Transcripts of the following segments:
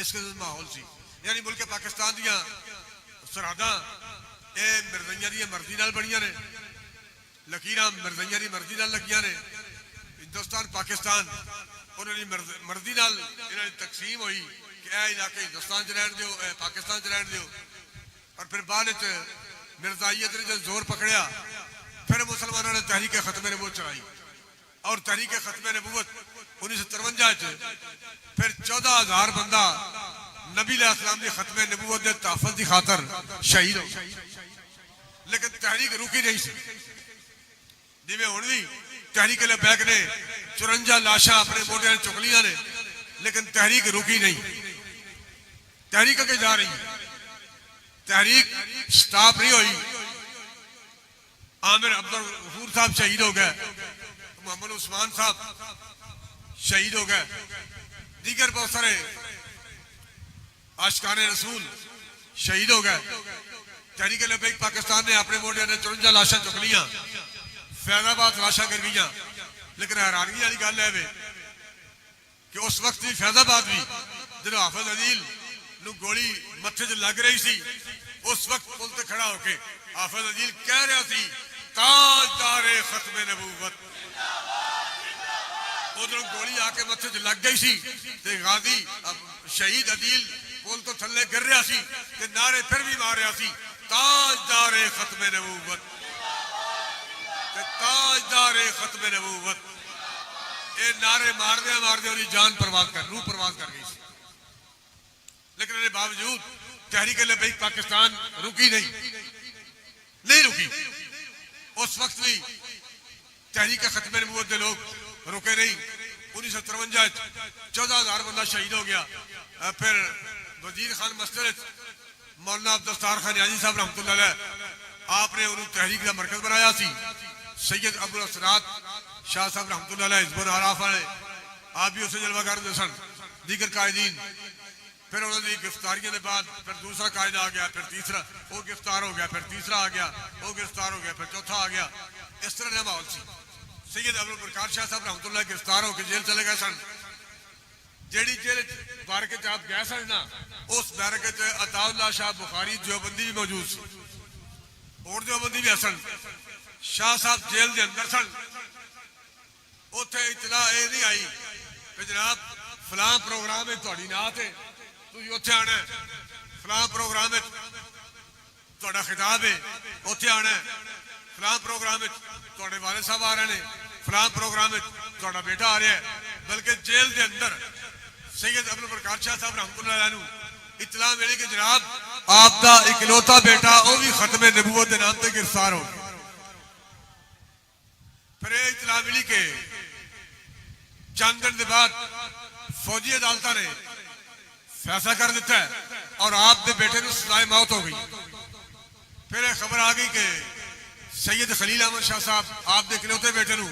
इस किस्म का माहौल सी। यानी मुल्क पाकिस्तान दियां सरहदां ये मिर्जाइयां दी मर्जी नाल बणियां ने, लकीरां मिर्जाइयां दी मर्जी नाल लगियां ने। हिंदुस्तान पाकिस्तान उन्होंने मर्जी नाल इन्हां दी तकसीम हुई कि यह इलाके हिंदुस्तान च रहन दिओ, पाकिस्तान च रहन दिओ। और फिर बाद मिर्जाइयत ने जब जोर पकड़िया फिर मुसलमानों ने तहरीक खत्म नबूवत चलाई और तहरीक खत्म नबूवत 1953 फिर 14,000 बंदा नबी अलैहिस्सलाम की खत्म नबूवत के तहफ़्फ़ुज़ की खातर शहीद हो गए। लेकिन तहरीक रुकी नहीं सी। जिवें हुण भी तहरीक लबैक ने 54 लाशा अपने मोढियां ते चुक लियां ने, लेकिन तहरीक रुकी नहीं। तहरीक अगे जा रही है, तहरीक स्टॉप नहीं हुई। आमिर अब्दुल गफूर साहब शहीद हो गए, मोहम्मद उस्मान साहब शहीद हो गए, दीगर बहुत सारे आशिकाने रसूल शहीद हो गए। तहरीक लबैक पाकिस्तान ने अपने मोढे ने 54 लाशा चुक लिया, फैजाबाद लाशा कर गई। लेकिन हैरानगी वाली गल है कि उस वक्त भी फैजाबाद भी जो हाफिज अदील गोली मथे च लग रही सी, उस वक्त पुल ते खड़ा होके हाफिज अदील कह रहा सी ताजदारे खत्मे नबूवत। उधरों गोली आके मथे च लग गई सी ते गाजी शहीद अदील पुल तो थले गिर रहा सी ते नारे फिर भी मार रहा सी ताजदारे खत्मे नबूवत, ताजदारे खत्मे नबूवत। ये नारे मारदे मारदे उनकी जान परवाज कर रूह परवाज कर गई सी। लेकिन इसके बावजूद तहरीक लबैक पाकिस्तान रुकी नहीं रुकी। उस वक्त भी तहरीक खत्म नबूवत के लोग रुके नहीं। 1953 14,000 बंदा शहीद हो गया। फिर वजीर खान मस्जिद मौलाना अब्दुल खान याजी साहब रहमतुल्लाह अलैह आपने उन्होंने तहरीक का मरकज बनाया सी। सैयद अब्दुल असरात शाह साहब रहमतुल्लाह अलैह हिज़्बुल आराफ वाले आप भी उसे जलवा कर सन, दीगर कायदीन। फिर उन्होंने गिरफ्तारियों के बाद फिर दूसरा कायदा आ गया, फिर तीसरा वो गिरफ्तार हो गया, फिर तीसरा आ गया, वो गिरफ्तार हो गया, फिर चौथा आ गया। इस तरह का माहौल सी। सैयद अब्दुल बरकार शाह साहब रहमतुल्लाह गिरफ्तार होकर जेल चले गए सन। जेड़ी जेल बारक आप गए सन ना, उस बारक अताउल्लाह शाह बुखारी देवबंदी भी मौजूद सी और देवबंदी भी हसन। शाह साहब जेल के अंदर सन। उत्थे इतला ये नहीं आई कि जनाब फलां प्रोग्राम है तुहाडी नात है, तुसीं उत्थे आना है, फलां प्रोग्राम है तुहाडा खिताब है उत्थे आना है, फलां प्रोग्राम है तुहाडे वालिद साहब आ रहे हैं, फलां प्रोग्राम है तुहाडा बेटा आ रहा है। बल्कि जेल के अंदर सैयद अब्दुल बरकार शाह साहब रहमतुल्लाह अलैह नूं इतला मिली कि जनाब आपका इकलौता बेटा वो भी खत्मे नबूवत के नाम से गिरफ्तार हो गया। फिर इतला मिली के चंद दिन के बाद फौजी अदालत ने फैसला कर दिता है और आपके बेटे को सजाए मौत हो गई। फिर खबर आ गई कि सैयद खलील अहमद शाह साहब आपके इकलौते बेटे को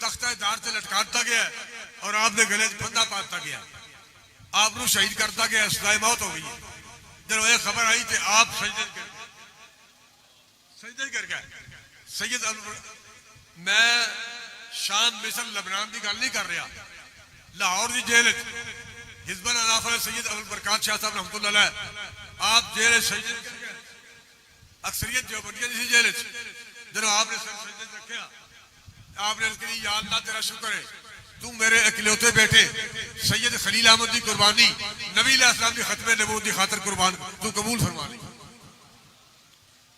तख्ता दार से लटका दिया गया और आपके गले फंदा पा दिया गया, आपको शहीद कर दिया गया, सजाए मौत हो गई। जब यह खबर आई तो आप सजदे कर गए। सैयद मैं शाम मिस्र लबनान की गल नहीं कर रहा, लाहौर की जेल हिज़्बुल आराफ वाले सैयद अब्दुल बरकार शाह साहब रहमतुल्लाह अलैह आप जेल सजदे कर गए। अक्सरियत देवबंदियां दी जेल जब आपने सजदे रखा, आपने कही या अल्लाह तेरा शुक्र है तू मेरे इकलौते बेटे सैयद खलील अहमद की कुर्बानी नबी अलैहिस्सलाम की खत्मे नबूवत की खातर कुर्बान तू कबूल फरमा ली।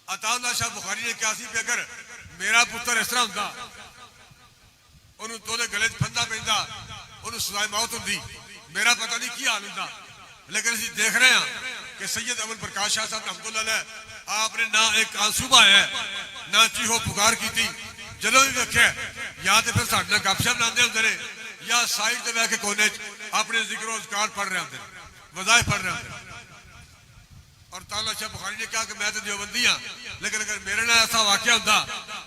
अताउल्लाह शाह बुखारी ने कहा सी अगर मेरा पुत्र इस तरह होंदा उन्होंने तोले गले फंदा पैंदा उन्होंने सजाए मौत होंदी, मेरा पता नहीं की हाल होंदा। लेकिन असीं देख रहे हैं कि सैयद अब्दुल बरकार शाह साहब रहमतुल्लाह अलैह आपने ना एक आंसू बहाया ना चीखो पुकार की। जदों भी वेख्या या तो फिर साडे नाल गपशप लांदे हुंदे ने या साइड ते बैठ के कोने अपने जिक्र अज़कार पढ़ रहे होंदे, वज़ाइफ पढ़ रहे होंदे। और ताला शाह बुखारी ने कहा कि मैं तो देवबंदी हाँ, लेकिन अगर मेरे नाल ऐसा वाकया होंदा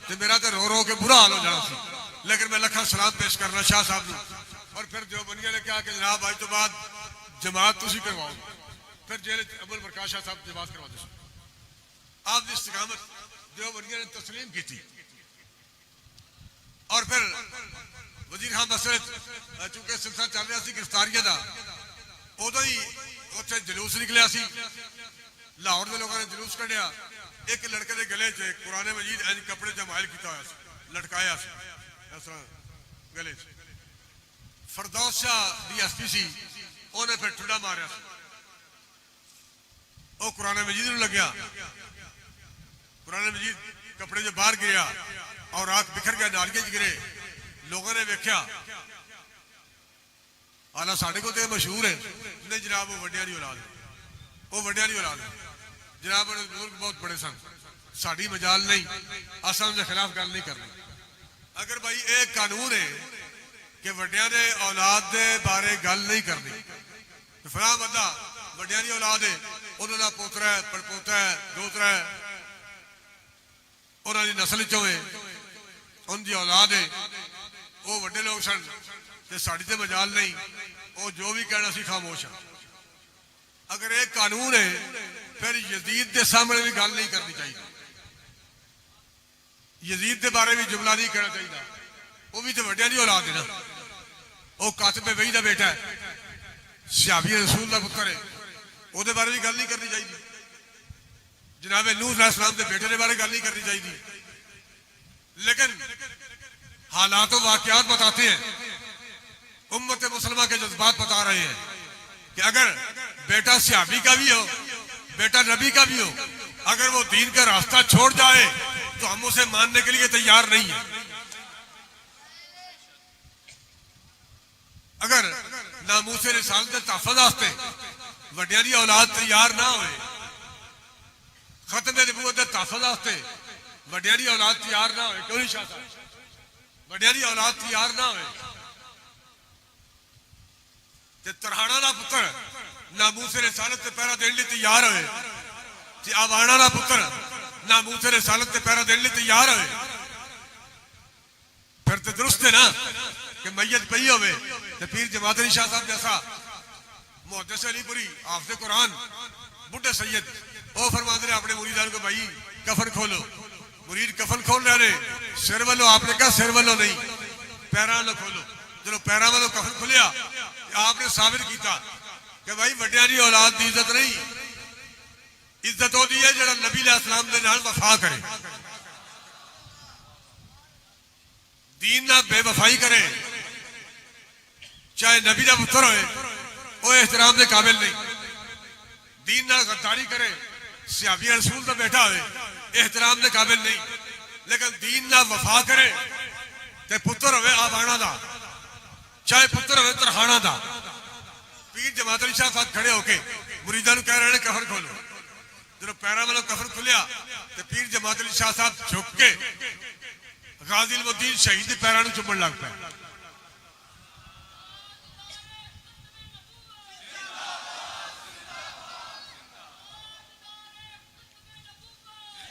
तो मेरा तो रो रो के बुरा हाल हो जाना सी। लेकिन मैं लखा सलाम पेश करना शाह साहब नूं। और फिर देवबंदियां ने कहा कि जनाब अज तो बाद जमात तुसीं करवाओ। फिर जेल अब्दुल बरकार शाह साहब जमात करवाते सन। आपकी इस्तिकामत देवबंदियां ने तस्लीम की थी। और फिर वजीर खान मसरत चूंकि सिलसिला चल रहा गिरफ्तारियों का, उदो ही ਉੱਥੇ ਜਲੂਸ ਨਿਕਲਿਆ ਸੀ, ਲਾਹੌਰ ਦੇ ਲੋਕਾਂ ਨੇ ਜਲੂਸ ਕੱਢਿਆ। ਇੱਕ ਲੜਕੇ ਦੇ ਗਲੇ 'ਚ ਕੁਰਾਨ ਮਜੀਦ ਇੰਜ ਕੱਪੜੇ 'ਚ ਮਾਇਲ ਕੀਤਾ ਹੋਇਆ ਸੀ, ਲਟਕਾਇਆ ਸੀ ਇਸ ਤਰ੍ਹਾਂ ਗਲੇ 'ਚ। ਫਰਦੌਸ ਸ਼ਾਹ DSP ਸੀ, ਉਹਨੇ ਫਿਰ ਠੁੱਡਾ ਮਾਰਿਆ ਸੀ। ਉਹ ਕੁਰਾਨ ਮਜੀਦ ਨੂੰ ਲੱਗਿਆ, कुरान मजीद कपड़े जो बाहर गिरा और रात बिखर गया, नालियां च गिरे। लोगों ने वेख्या, आला साढ़े को तो मशहूर है नहीं जनाब, वो वड्डियां दी औलाद, वो वड्डियां दी औलाद जनाब, बुजुर्ग बहुत बड़े सन, साड़ी मजाल नहीं, असां उनके खिलाफ गल नहीं करनी। अगर भाई एक कानून है कि वड्डियां दे औलाद दे बारे गल नहीं करनी, तो फलां बंदा वड्डियां दी औलाद है, उन्होंने पोतरा है, पड़पोता है, दोतरा है, उन्होंने नस्ल चो है, उनकी औलाद है, वो वड्डे लोग सन, ते साड़ी ते मजाल नहीं, वो जो भी कहना सी खामोश है। अगर एक कानून है फिर यजीद के सामने भी गल नहीं करनी चाहिए, यजीद के बारे में जुमला नहीं कहना चाहिए, वो भी तो वड्डियां दी औलाद है ना, वो कातिब वही का बेटा है, सहाबी रसूल का पुत्र है, ਉਹਦੇ बारे भी गल नहीं करनी चाहिए। जनाब नूह अलैहिस्सलाम के बेटे के बारे गल नहीं करनी चाहिए। लेकिन हालात और वाकयात बताते हैं, उम्मत मुसलमान के जज्बात बता रहे हैं कि अगर बेटा सहाबी का भी हो, बेटा नबी का भी हो, अगर वो दीन का रास्ता छोड़ जाए तो हम उसे मानने के लिए तैयार नहीं है। अगर नामूसे रिसालत दे तहफ़्फ़ुज़ वास्ते वड्डियां दी औलाद तैयार ना होए, खत्म नबूवत दे तहफ़्फ़ुज़ वास्ते वड्डियां दी औलाद तैयार ना होए, क्यों नहीं शाह साहब, वड्डियां दी औलाद तैयार ना होए ते तरहाना दा पुत्र नामूसे रिसालत ते पहरा देने लिए तैयार होए, ते आवाना दा पुत्र नामूसे रिसालत ते पहरा देने लिए तैयार होए, फिर तो दुरुस्त है ना कि मैयत पई होवे ते पीर जमात अली शाह साहब जैसा मुहद्दिस अलीपुरी हाफिज़ कुरान बुढ़े सैयद वो फरमाते अपने मुरीदान को, भाई कफन खोलो। मुरीद कफन खोल रहे, सिर वालों आपने कहा सिर वालों नहीं, पैरों वालों खोलो। जो पैरों वालों कफन खुलिया, आपने साबित किया कि भाई वड्डियां दी औलाद की इज्जत नहीं, इज्जत होती है जो नबी अलैहिस्सलाम दे नाल वफा करे, दीन ना बेवफाई करे, चाहे नबी का पुत्र होए, वो एहतराम के काबिल नहीं। दीन ना गद्दारी करे, सहाबी रसूल का बेटा होए, एहतराम के काबिल नहीं। लेकिन दीन ना वफा करे ते पुत्र होवे आवाना दा, चाहे पुत्र होवे तरहाना दा। पीर जमात अली शाह साहब खड़े होके मुरीदां नूं कह रहे हैं कफन खोलो। जो पैरों वालों कफन खुलिया तो पीर जमात अली शाह साहब झुक के गाजी इल्मुद्दीन शहीद के पैरों नूं चुम्मण लग पे।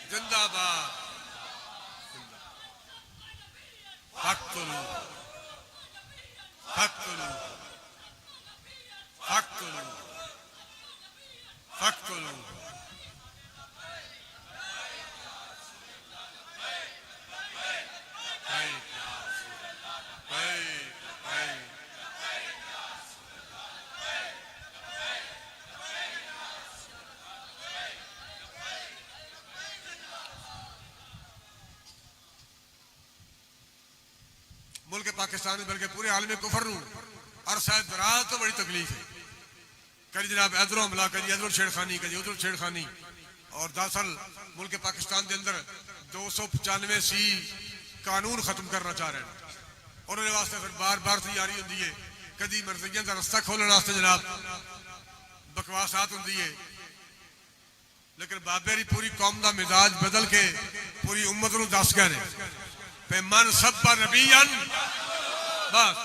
जिंदाबाद फक्तुलू फक्तुलू फक्तुलू फक्तुलू मुल्क पाकिस्तान में बल्कि पूरे आलम कुफर नूं अरसा दराज तो बड़ी तकलीफ है। कभी जनाब इधरों हमला, कभी इधरों छेड़खानी, कभी उधरों छेड़खानी। और दरअसल मुल्क पाकिस्तान के अंदर 295C कानून खत्म करना चाह रहे हैं। उन्होंने वास्ते फिर बार बार तैयारी होती है, कभी मर्जियां का रस्ता खोलने वास्ते जनाब बकवासात होती है। लेकिन बाबे की पूरी कौम का मिजाज बदल के पूरी उम्मत को दस गए ने मन सब पर नबीयन, बस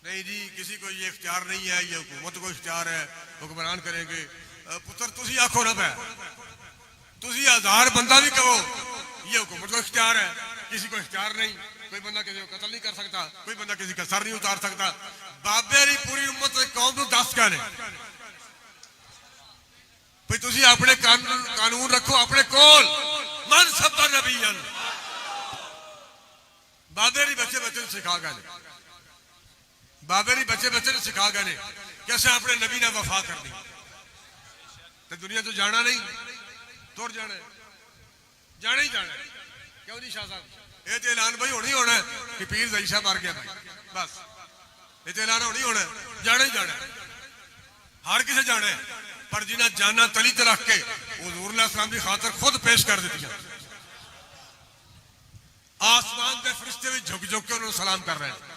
नहीं जी किसी को ये इख्तियार नहीं है, ये हुकूमत को इख्तियार है, हुक्मरान करेंगे। पुत्र तुसी आखो ना पै, तुसी 1000 बंदा भी कहो ये हुकूमत को इख्तियार है, किसी को इख्तियार नहीं। कोई बंदा किसी को कत्ल नहीं कर सकता, कोई बंदा किसी का सर नहीं उतार सकता। बाबे की पूरी उम्मत कौम को दस कहने भाई तुसी अपने कानून रखो अपने कोल। मन सब पर नबीयन, बाबे नहीं बच्चे बच्चे सिखा गए। बाबे नहीं बच्चे बच्चे ने सिखा गए ने कैसे अपने नबी ने वफा करनी तो दुनिया तो जाना नहीं तुर जाना जाना ही जाना क्यों नहीं शाह साहब ये तो ऐलान भाई होना ही होना कि पीर जई शाह मर गया भाई बस ये तो ऐलान होना ही होना जाना ही जाना हर किसे जाना है पर जिन्हें जाना तली ते रख के हुजूर अलैहिस्सलाम की खातर खुद पेश कर दी आसमान के फरिश्ते भी झुक झुक के उन्होंने सलाम कर रहे हैं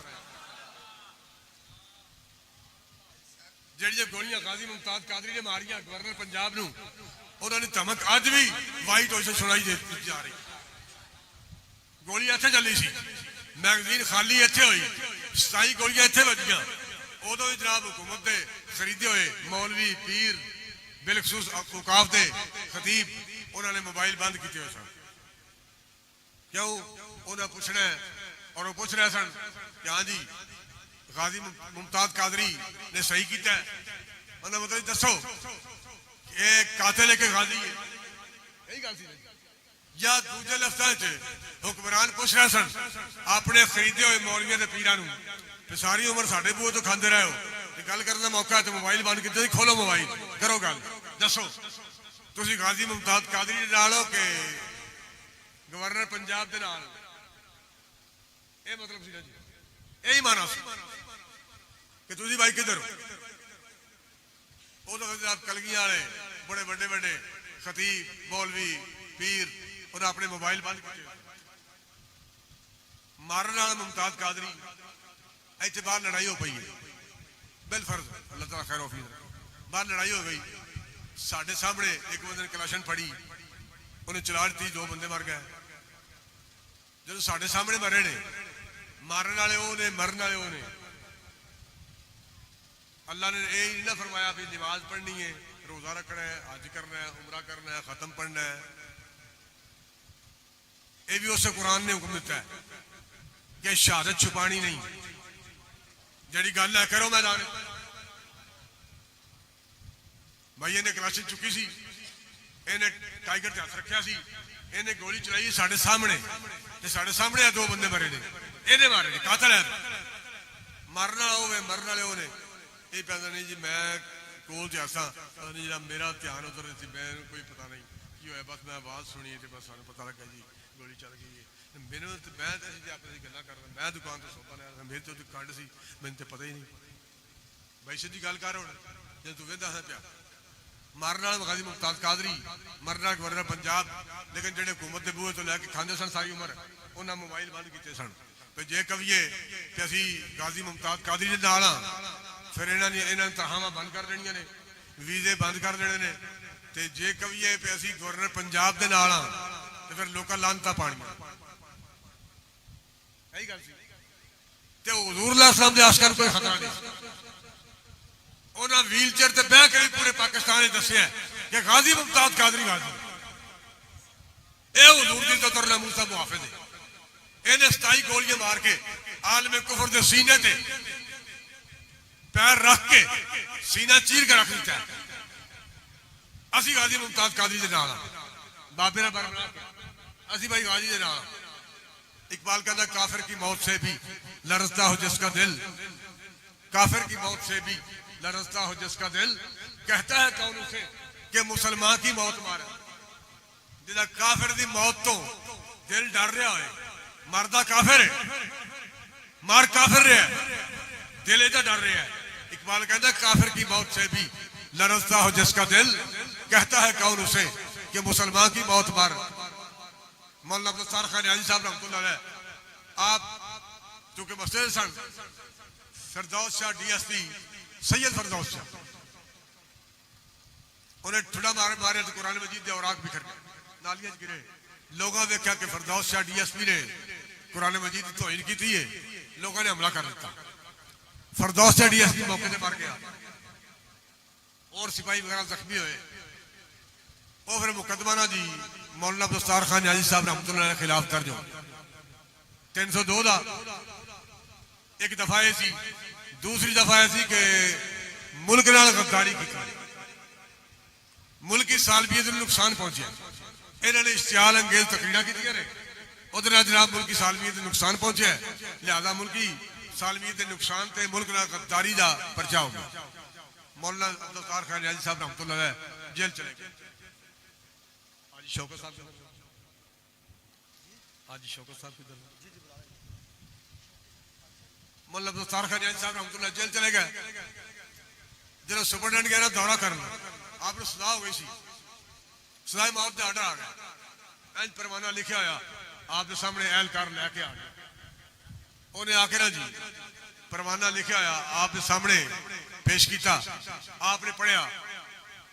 ਜਿਹੜੀਆਂ ਗੋਲੀਆਂ ਕਾਜ਼ੀ ਮੁਮਤਾਜ਼ ਕਾਦਰੀ ਨੇ ਮਾਰੀਆਂ ਗਵਰਨਰ ਪੰਜਾਬ ਨੂੰ ਉਹਨਾਂ ਦੀ ਧਮਕ ਅੱਜ ਵੀ ਵਾਈਟ ਹਾਊਸ ਸੁਣਾਈ ਦਿੱਤੀ ਜਾ ਰਹੀ ਗੋਲੀ ਇੱਥੇ ਚੱਲੀ ਸੀ ਮੈਗਜ਼ੀਨ ਖਾਲੀ ਇੱਥੇ ਹੋਈ 27 ਗੋਲੀਆਂ ਇੱਥੇ ਵੱਜੀਆਂ ਉਦੋਂ ਵੀ ਜਨਾਬ ਹੁਕੂਮਤ ਦੇ ਖਰੀਦੇ ਹੋਏ ਮੌਲਵੀ ਪੀਰ ਬਿਲਖਸੂਸ ਔਕਾਫ ਦੇ ਖਤੀਬ ਉਹਨਾਂ ਨੇ ਮੋਬਾਈਲ ਬੰਦ ਕੀਤੇ ਹੋਏ ਸਨ ਕਿਉਂ ਉਹਨਾਂ ਪੁੱਛਣਾ ਔਰ ਉਹ ਪੁੱਛ ਰਹੇ ਸਨ ਕਿ ਹਾਂ ਜੀ गाजी मुमताज कादरी ने सही किया उन्होंने मतलब दसो ये कातिल है कि गाजी है यही गल सी या दूजे लफ्ज़ां हुक्मरान पूछ रहे सन अपने खरीदे हुए मौलवियों के पीरां नूं सारी उम्र साडे बूहे तो खांदे रहे हो गल करने का मौका तो मोबाइल बंद किया खोलो मोबाइल करो गल दसो तुसीं गाजी मुमताज कादरी दे नाल हो कि गवर्नर पंजाब दे नाल ये मतलब सी जी यही माना सी कि तुम भाई किधर हो कलगियां वाले बड़े बड़े बड़े खतीब मौलवी पीर और अपने मोबाइल बंद किए मारन वाला मुमताज कादरी इतने बाहर लड़ाई हो पई है बिलफर्ज अल्लाह ताला खैर औफी बाहर लड़ाई हो गई साढ़े सामने एक बंदे ने कलाशन फड़ी उन्हें चला दी 2 बंदे मर गए जो साढ़े सामने मरे ने मारन वाले वो ने मरन वाले वो ने अल्लाह ने यही ना फरमाया भी नमाज पढ़नी है रोजा रखना है हज करना है उमरा करना है खत्म पढ़ना है ये भी उस कुरान ने हुक्म दिता है कि शहादत छुपानी नहीं जड़ी गल है करो मैदान भाई इन्हें क्लास चुकी सी इन्हें टाइगर ते हथ रखा सी इन्हें गोली चलाई साढ़े सामने ते साढ़े सामने 2 बंदे मरे ने इन्हें मारे ने कातल है मरना होवे मरन वाले होने ये कहता नहीं जी मैं कोल जैसा जरा मेरा ध्यान उधर से मैं कोई पता नहीं की होया बस मैं आवाज़ सुनी तो बस सानू पता लगा जी गोली चल गई है मैंने मैं अपनी गल्लां कर रहा मैं दुकान तो सौदा लिया मेरे तो कंड सी मैंने तो पता ही नहीं भाई सीधी गल कर हुण जे तू वेंदा है पिया मारन वाला गाजी मुमताज कादरी मरन वाला गवर्नर पंजाब लेकिन जेडे हुकूमत के बूहे तो लैके खांदे सन सारी उम्र उन्होंने मोबाइल बंद किए सन तो जे कविए कि असी गाजी मुमताज कादरी दे नाल हां फिर इन्होंने तनख्वाहां बंद कर देनियां ने वीजे बंद कर देने ने ते जे कविए पे असी गवर्नर पंजाब दे नाल हां ते फिर लोकां लानतां पाणियां यही गल सी ते हुजूर अलैहिस्सलाम दे आशिकां कोई खतरा नहीं उन्हां व्हील चेयर ते बैठ के पूरे पाकिस्तान ने दस्सिया कि गाजी मुमताज कादरी गाजी ए हुजूर दी तो तुरना मूसा मुहाफिज है इन्हें 27 गोलियां मार के आलम कुफर दे सीने ते पैर रख के सीना चीर के रख दिता असी गाजी मुमताज कादरी दे नाल बाबे ने बरबरा असी भाई गाजी दे नाल इकबाल कहता काफिर की मौत से भी लरजता हो जिसका दिल काफिर की मौत से भी लरजता हो जिसका दिल कहता है कौन उसे कि मुसलमान की मौत मारे जिदा काफिर की मौत तो दिल डर रहा है मरदा काफिर है मार काफिर रहा है दिल इधर डर रहा है इकबाल कहता काफिर की मौत से भी लरजता हो जिसका दिल कहता है कौन उसे कि मुसलमान की मौत मार मौलाना अब्दुल सत्तार खान नियाज़ी साहब रहमतुल्लाह अलैह आप चूंकि मस्जिद सन फिरदौस शाह डीएसपी सैयद फिरदौस शाह उन्हें ठुड़ा मारे तो कुरान मजीद के औराक बिखर गए नालियां गिरे लोगों ने देखा कि फिरदौस शाह डीएसपी ने कुरान मजीद की तौहीन की थी लोगों ने हमला कर दिया फिरदौस शाह डीएसपी मौके से मर गया और सिपाही वगैरह जख्मी हुए और फिर मुकदमा ना जी मौलाना अब्दुल सत्तार खान नियाज़ी साहब रहमतुल्लाह के खिलाफ दर्ज हो 302 का एक दफा यह सी दूसरी दफा ऐसी कि मुल्क नाल गद्दारी की मुल्क की सालबियत में नुकसान पहुंचा इन्होंने इश्तिहाल अंगेज तकरीरां की ने उधर जनाब मुल्क की सालबियत में नुकसान पहुंचा लिहाजा मुल्क की सालमीर के नुकसान से मुल्क का गद्दारी का परचा हो गया। मौलाना अब्दुल सत्तार खान नियाज़ी साहब रहमतुल्लाह अलैह जेल चले गए। आज शौकत साहब किधर? मौलाना अब्दुल सत्तार खान नियाज़ी साहब रहमतुल्लाह जेल चले गए। जो सुपरडेंट गया ना दौरा करना, आपने सलाह हो गई सी, सलाह मौत का आर्डर आ गया। इंज परवाना लिखा होया आपके सामने एहलकार लैके आ गया। उन्हें आके ना जी परवाना लिखा होया आपके सामने पेश किया। आपने पढ़िया,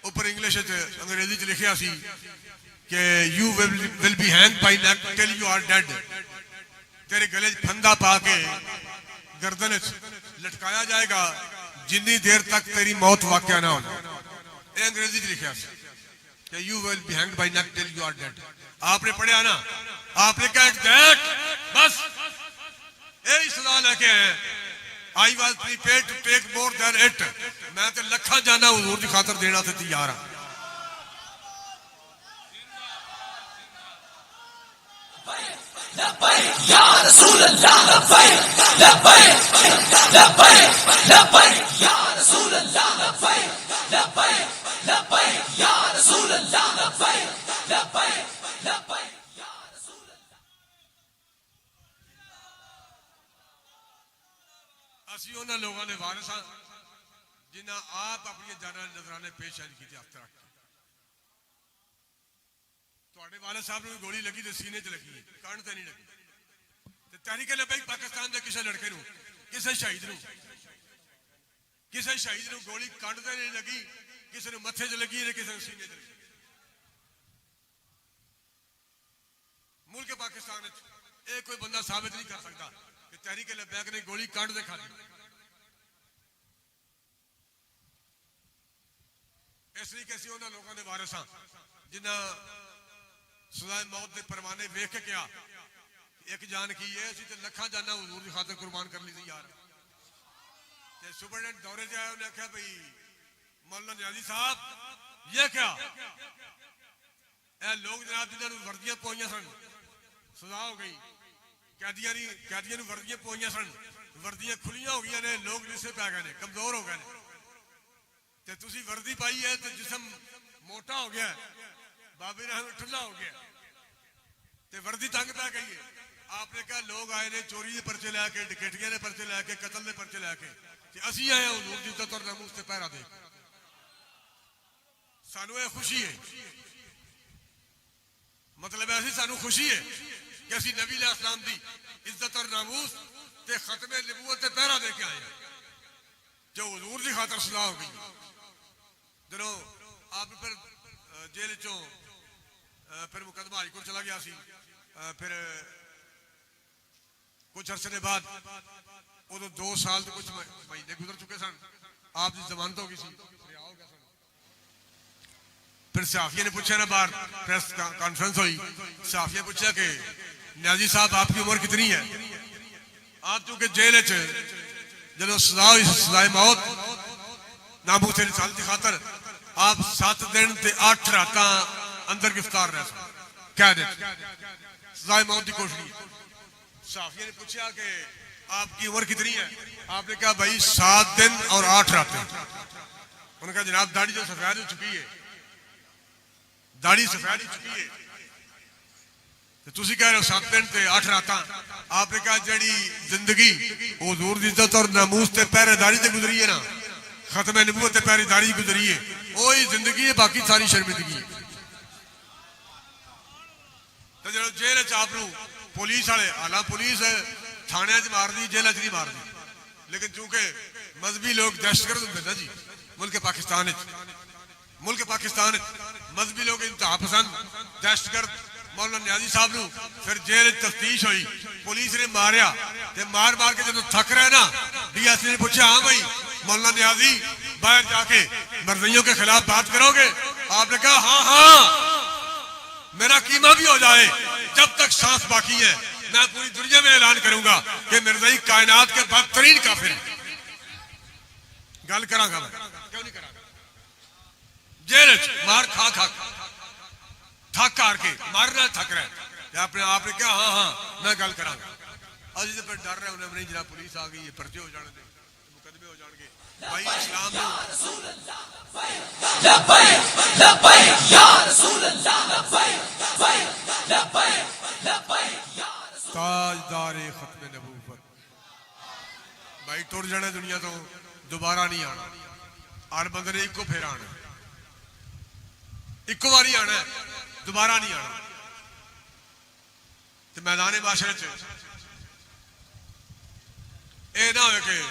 ऊपर इंग्लिश अंग्रेजी च लिखा सी कि you will be hang by neck till you are dead. तेरे गले फंदा पा के गर्दन लटकाया जाएगा जिन्नी देर तक तेरी मौत वाकया ना हो जाए। ये अंग्रेजी च लिखा सी कि you will be hang by neck till you are dead. आपने पढ़िया ना, आपने कहा दैट बस यही सलाह लेके आए। I was prepared to take more than it. मैं तो लखा जाना हुजूर की खातर देना से तैयार हाँ। या रसूल अल्लाह लब्बैक लब्बैक लब्बैक लब्बैक या रसूल अल्लाह लब्बैक लब्बैक लब्बैक या रसूल अल्लाह लब्बैक लब्बैक लब्बैक या रसूल अल्लाह। ਅਸੀਂ ਉਹਨਾਂ ਲੋਕਾਂ ਦੇ ਵਾਰਿਸ ਹਾਂ ਜਿਨ੍ਹਾਂ ਆਪ ਆਪਣੀਆਂ ਜਾਨਾਂ ਨਜ਼ਰਾਨੇ ਪੇਸ਼ ਕੀਤੇ ਹੱਥ ਰੱਖ ਕੇ। ਤੁਹਾਡੇ ਵਾਲਿਦ ਸਾਹਿਬ ਨੂੰ ਗੋਲੀ ਲੱਗੀ ਤੇ ਸੀਨੇ 'ਚ ਲੱਗੀ, ਕੰਨ ਤੇ ਨਹੀਂ ਲੱਗੀ। ਤੇ ਤਹਿਰੀਕ ਲਬੈਕ ਪਾਕਿਸਤਾਨ ਦੇ ਕਿਸੇ ਲੜਕੇ ਨੂੰ, ਕਿਸੇ ਸ਼ਹੀਦ ਨੂੰ ਗੋਲੀ ਕੰਨ ਤੇ ਨਹੀਂ ਲੱਗੀ, ਕਿਸੇ ਨੂੰ ਮੱਥੇ 'ਚ ਲੱਗੀ ਤੇ ਕਿਸੇ ਨੂੰ ਸੀਨੇ 'ਚ ਲੱਗੀ। मुल्क पाकिस्तान ये कोई बंदा साबित नहीं कर सकता कि तहरीक लबैक ने गोली काट दे खा दी। इसलिए कि असं उन्होंने लोगों के वारिस हाँ जिन्हें सजाए मौत के परवाने वेख के क्या एक जान की है, असं तो लखा जाना हुजूर की खातर कुर्बान कर ली थी यार। सुपरडेंट दौरे से आया, उन्हें आख्या भाई मौलाना नियाज़ी साहब ये क्या लोग जनाब जिन्होंने वर्दियां पवाइया सन, सजा हो गई, कैदियां वर्दियां पवाइया सन, वर्दियां खुलियां हो गई ने, लोग लिसे पै गए, कमजोर हो गए। ते तुसी वर्दी पाई है तो जिसम मोटा हो गया, बाबे रहम ठुला हो गया, ते वर्दी तंग पै गई है। आपने कहा लोग आए ने चोरी के परचे लैके, डकैतियां के परचे लैके, कतल के परचे लैके, असी आए हुजूर दी इज्जत और नामूस ते पहरा दे। सानू ये खुशी है, मतलब ऐसी सानू खुशी है कि असी नबी अलैहिस्सलाम दी इज्जत और नामूस ते खत्मे नबूवत ते पहरा दे के आए हैं, जो हुजूर की खातर सलाह हो गई। जदों आप फिर जेल चो फिर मुकदमा हाईकोर्ट चला गया सी, फिर कुछ अरसे के बाद उदों 2 साल तो कुछ महीने गुजर चुके सन, आप की जमानत हो गई सी, फिर सहाफिया ने पूछा ना, बाहर प्रेस कॉन्फ्रेंस हुई, सहाफिया ने पूछा कि नियाज़ी साहब आपकी उम्र कितनी है? आप चूंकि जेल जो सजा हुई सजाए मौत नामूस रिसालत की खातर आप 7 दिन ते 8 रात अंदर गिरफ्तार रह सकते, कह दे सजाए मौत की कोशिश। सहाफिया ने पूछा कि आपकी उम्र कितनी है? आपने कहा भाई 7 दिन और 8 रातें। उन्होंने कहा जनाब दाढ़ी जो सफेद हो चुकी है, दाढ़ी सफेद हो चुकी है, तो तुसी कह रहे हो 7 दिन ते 8 रात। आपने कहा जड़ी जिंदगी हुजूर दी इज्जत और नामूस ते पहरेदारी ते गुजरी है ना, खत्म नबूवत ते पहरेदारी गुजरी है, वही जिंदगी है, बाकी सारी शर्मिंदगी है। तो जो जेल आप पुलिस वाले आला पुलिस थाने च मार दी, जेल च नहीं मार दी, लेकिन चूंकि मजहबी लोग दहशतगर्द होंगे ना जी, मुल्क पाकिस्तान मजहबी लोग इंतहा पसंद दहशतगर्द मौलाना नियाज़ी साहब नूं फिर जेल तफ्तीश हुई, पुलिस ने मारिया, मार मार के जो थक रहे ना, DSP ने पूछा हाँ भाई मौलाना नियाज़ी बाहर जाके मर्जियों के खिलाफ बात करोगे? आपने कहा हाँ हाँ, मेरा कीमा भी हो जाए, जब तक सांस बाकी है मैं पूरी दुनिया में ऐलान करूंगा कि मिर्ज़ाई कायनात के बदतरीन काफिर है। गल करांगा मैं, क्यों नहीं करांगा? जेल मार खा खा थक हार के मारना थक रहा है, आपने क्या हाँ हाँ मैं गल करांगा। अज तो फिर डर रहे उन्हें नहीं जनाब पुलिस आ गई है पर्चे हो जाने मुकदमे हो जाएंगे भाई इस्लाम ताजदारे खत्म नबूवत भाई टुर जाने दुनिया तो दोबारा नहीं आना हर बंदे ने इको फेर आना इको बारी आना दोबारा नहीं आना ते मैदान माशरे च ਇਹ ਨਾ ਹੋਵੇ ਕਿ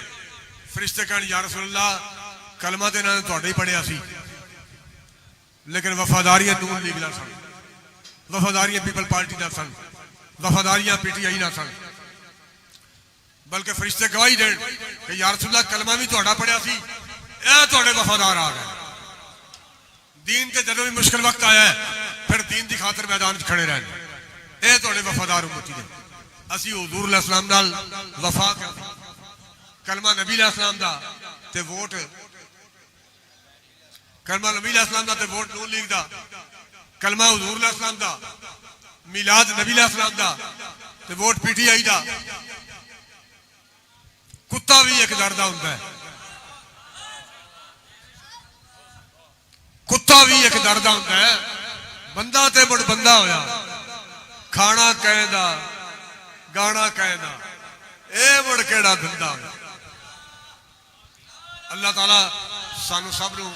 ਫਰਿਸ਼ਤੇ ਕਹਿਣ ਯਾ ਰਸੂਲ ਅੱਲਾਹ ਕਲਮਾ ਤੇ ਇਹਨਾਂ ਨੇ ਤੁਹਾਡੇ ਹੀ ਪੜਿਆ ਸੀ ਲੇਕਿਨ ਵਫਾਦਾਰੀਆਂ ਨੂਨ ਲੀਗ ਨਾਲ ਸਨ ਵਫਾਦਾਰੀਆਂ ਪੀਪਲ ਪਾਰਟੀ ਨਾਲ ਸਨ ਵਫਾਦਾਰੀਆਂ ਪੀਟੀਆਈ ਨਾਲ ਸਨ ਬਲਕਿ ਫਰਿਸ਼ਤੇ ਗਵਾਹੀ ਦੇਣ ਕਿ ਯਾ ਰਸੂਲ ਅੱਲਾਹ ਕਲਮਾ ਵੀ ਤੁਹਾਡਾ ਪੜਿਆ ਸੀ ਇਹ ਤੁਹਾਡੇ ਵਫਾਦਾਰ ਆ ਗਏ दीन के जदों भी मुश्किल वक्त आया है फिर दीन की खातर मैदान खड़े रहने ये थोड़े वफादार उम्मती ने असी हुजूर अलैहिस्सलाम नाल वफा कर कलमा नबी अलैहिस्सलाम दा ते वोट कलमा नबी अलैहिस्सलाम दा ते वोट नून लीग दा कलमा हुजूर अलैहिस्सलाम दा मिलाद नबी अलैहिस्सलाम दा ते वोट पीटीआई दा कुत्ता भी एक डरदा हुंदा है कुत्ता भी एक डरदा हुंदा है बंदा ते मुड़ बंदा होया खाना कहदा गाना कहदा ए मुड़ केड़ा धंधा अल्लाह ताला सानू सब नू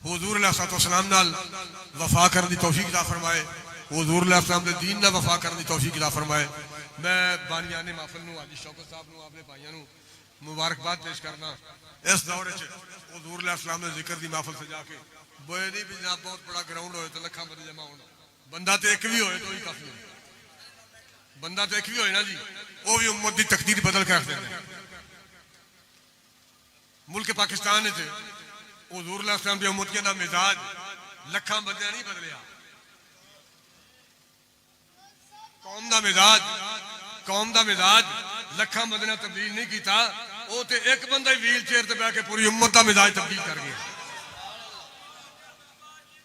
हुजूर अलैहिस्सलाम नाल वफा करने की तौफीक अता फरमाए हुजूर अलैहिस्सलाम दे दीन नाल वफा करने की तौफीक अता फरमाए मैं बानियाने महफिल नू हाजी शौकत साहब नू अपने भाइयों नू मुबारकबाद पेश करना इस दौर हुजूर अलैहिस्सलाम ने जिक्र की महफिल सजा के बोए नहीं भी जनाब बहुत बड़ा ग्राउंड होए तो लखा बंदे जमा होना बंदा तो एक भी होए तो ही काफी है बंदा तो एक भी होए ना जी वो भी उम्मत की तकदीर बदल के रख देते मुल्क पाकिस्तान हुजूर अलैहिस्सलाम की उम्मतियों का मिजाज लखा बंदे नहीं बदलिया कौम का मिजाज लखा बंदे ने तब्दील नहीं किया वो तो एक बंदा ही व्हील चेयर से बह के पूरी उम्मत का मिजाज तब्दील कर गया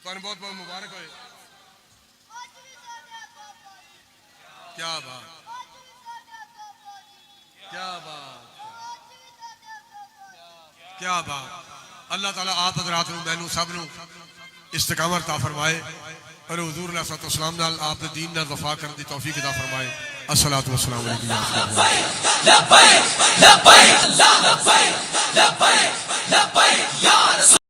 बहुत बहुत मुबारक हो क्या बात क्या बात क्या बात अल्लाह ताला आप हज़रात नू मैनू सब नू इस्तिकामत अता फरमाए और हुजूर अलैहिस्सलाम नाल आप दे दीन नाल वफा करने की तौफीक अता फरमाए अस्सलातु वस्सलामु अलैकुम